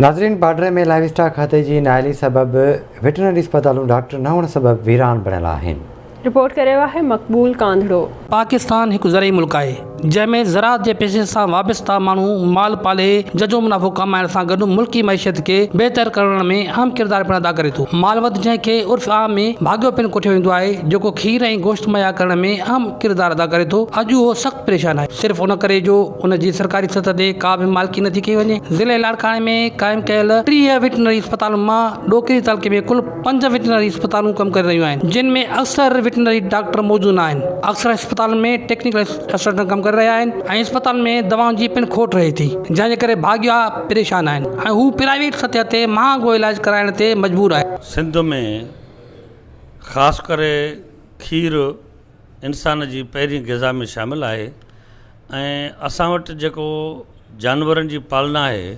नाज़रीन, पाडरे में live stock खाते जी नाइली सबब वेटरनरी अस्पतालों डॉक्टर न हुअण सबब वीरान बणियल आहिनि। रिपोर्ट करे है मक़बूल कांधड़ो। पाकिस्तान एक ज़रई मुल्क है जैमें ज़राअत के पेशे से वाबस्ता मानू माल पाले जजो मुनाफ़ो कमाइण सां गॾु मुल्की मईशत के बेहतर करण में अहम किरदार पिणु अदा करे थो। मालवत जंहिंखे उर्फ़ आम में भाॻियो पिणु कोठियो वेंदो आहे, जेको खीर ऐं गोश्त मुहैया करण में अहम किरदार अदा करे थो, अॼु उहो सख़्तु परेशान आहे। सिर्फ़ उन करे जो उन जी सरकारी सतह ते का बि मालिकी नथी कई वञे। ज़िले लाड़काणे में क़ाइमु कयल 30 वेटनरी अस्पतालुनि मां ॾोकिरी तालुके में कुल 5 वेटनरी अस्पतालूं कमु करे रहियूं आहिनि, जिन में अक्सर वेटनरी डॉक्टर मौजूदु न आहिनि। अक्सर अस्पताल में टेक्निकल असिस्टेंट कमु करे रहिया आहिनि ऐं अस्पताल में दवाउनि जी पिणु खोट रहे थी, जंहिंजे करे भाॻिया परेशान आहिनि ऐं हू प्राइवेट सतह ते महांगो इलाज कराइण ते मजबूर आहे। सिंध में ख़ासि करे खीर इंसान जी पहिरीं ग़िज़ा में शामिलु आहे ऐं असां वटि जेको जानवरनि जी पालना आहे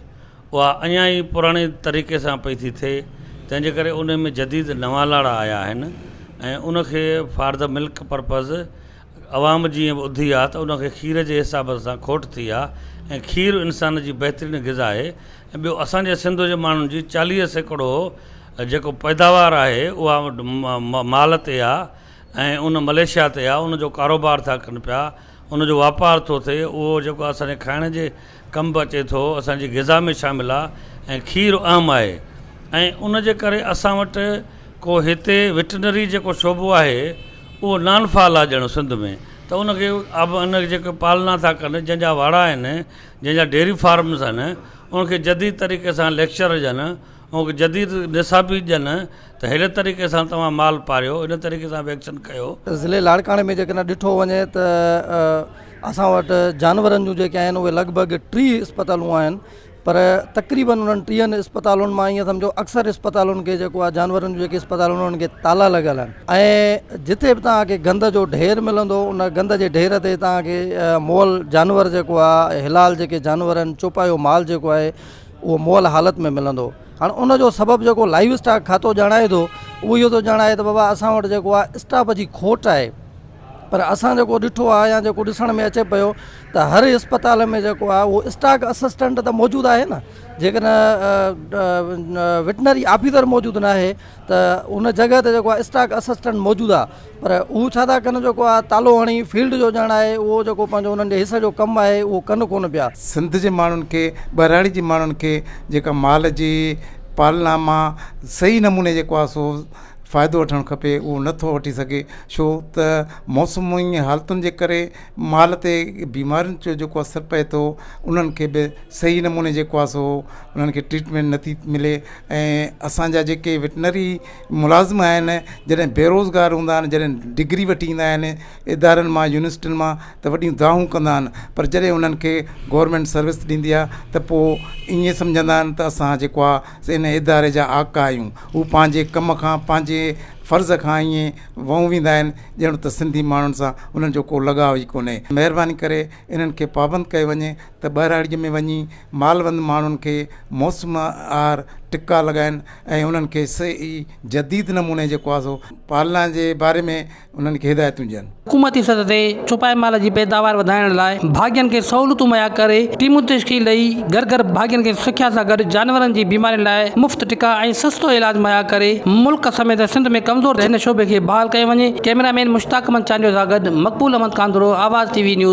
उहा अञा ई पुराणे तरीक़े सां पई थी थिए, तंहिंजे करे उन में जदीद नवां लाड़ा आया आहिनि ऐं उनखे फॉर द मिल्क पर्पज़ अवाम जीअं ॿुधी आहे त उनखे खीर जे हिसाब सां खोट थी आहे ऐं खीर इंसान जी बहितरीनु ग़िज़ा आहे। ऐं ॿियो असांजे सिंध जे माण्हुनि जी 40% जेको पैदावार आहे उहा माल ते आहे ऐं उन मलेशिया ते आहे, उनजो कारोबार था कनि पिया, उनजो वापारु थो थिए, उहो जेको असांजे खाइण जे कमु अचे थो, असांजी ग़िज़ा में शामिलु आहे ऐं खीर अहम आहे। ऐं उनजे करे असां वटि को हिते वेटनरी जेको शोबो आहे उहो नॉन फाल आहे ॼण सिंध में, त उनखे अब उन जेके पालना था कनि, जंहिंजा वाड़ा आहिनि, जंहिंजा डेयरी फार्म्स आहिनि, उनखे जदीद तरीक़े सां लेक्चर ॾियनि, उनखे जदीद निसाबी ॾियनि त अहिड़े तरीक़े सां तव्हां माल पारियो, इन तरीक़े सां वैक्सीन कयो। ज़िले लाड़काणे में जेकॾहिं ॾिठो वञे त असां वटि जानवरनि जूं जेके आहिनि उहे लॻभॻि 30 अस्पतालूं आहिनि, पर तक़रीबन उन्हनि 30 अस्पतालुनि मां ईअं सम्झो अक्सर अस्पतालुनि खे जेको आहे जानवरनि जूं जेके अस्पताल उन्हनि खे ताला लॻियल आहिनि ऐं जिथे बि तव्हांखे गंद जो ढेर मिलंदो, उन गंद जे ढेर ते तव्हांखे मोल जानवर जेको आहे, हिलाल जेके जानवर आहिनि, चोपायो माल जेको आहे उहो मोल हालत में मिलंदो। हाणे उनजो सबबु जेको लाइव स्टॉक खातो ॼाणाए थो उहो इहो थो ॼाणाए त बाबा असां वटि जेको आहे स्टाफ जी खोट आहे। पर असां जेको ॾिठो आहे या जेको ॾिसण में अचे पियो त हर अस्पताल में जेको आहे उहो स्टॉक असिस्टेंट त मौजूदु आहे न, जेकॾहिं वेटनरी ऑफिसर मौजूदु न आहे त उन जॻह ते जेको आहे स्टॉक असिस्टेंट मौजूदु आहे, पर उहो छा था कनि, जेको आहे तालो हणी फील्ड जो ॼाण आहे उहो जेको पंहिंजो उन्हनि जे हिसे जो कमु आहे उहो कनि कोन पिया। सिंध जे माण्हुनि खे, बहिराड़ी जे माण्हुनि खे जेका माल जी पालना मां सही नमूने जेको आहे सो फ़ाइदो वठणु खपे, उहो नथो वठी सघे, छो त मौसमी हालतुनि जे करे माल ते बीमारियुनि जो जेको असरु पए थो, उन्हनि खे बि सही नमूने जेको आहे सो उन्हनि खे ट्रीटमेंट नथी मिले। ऐं असांजा जेके वेटनरी मुलाज़िम आहिनि, जॾहिं बेरोज़गार हूंदा आहिनि, जॾहिं डिग्री वठी ईंदा आहिनि इदारनि मां, यूनिवर्सिटियुनि मां, त वॾियूं दाहूं कंदा आहिनि, पर जॾहिं उन्हनि खे गवर्नमेंट सर्विस ॾींदी आहे त पोइ ईअं सम्झंदा आहिनि त असां जेको आहे इन इदारे जा आका आहियूं। हू पंहिंजे कम खां, पंहिंजे फ़र्ज़ खां ईअं वहूं वेंदा आहिनि ॼण त सिंधी माण्हुनि सां उन्हनि जो को लॻाव ई कोन्हे। महिरबानी करे इन्हनि खे पाबंद कयो वञे त ॿाहिराड़ीअ में वञी मालवंद माण्हुनि खे मौसमार टिका लॻाइनि ऐं उन्हनि खे सही जदीद नमूने जेको आहे सो पालना जे बारे में उन्हनि खे हिदायतूं ॾियनि। हुकूमती सतह ते चुपाए माल जी पैदावार वधाइण लाइ भाॻियनि खे सहूलियतूं मुहैया करे टीमूं तश्कील ॾेई घर घर भाॻियनि खे सिख्या सां गॾु जानवरनि जी बीमारियुनि लाइ मुफ़्त टिका ऐं सस्तो इलाज मुहैया करे मुल्क समेत सिंध में कमज़ोर हिन शोबे खे बहाल कयो वञे। कैमरामैन मुश्ताक अहमद चांडियो सां गॾु मक़बूल अहमद कांधड़ो, आवाज़ TV न्यूज़।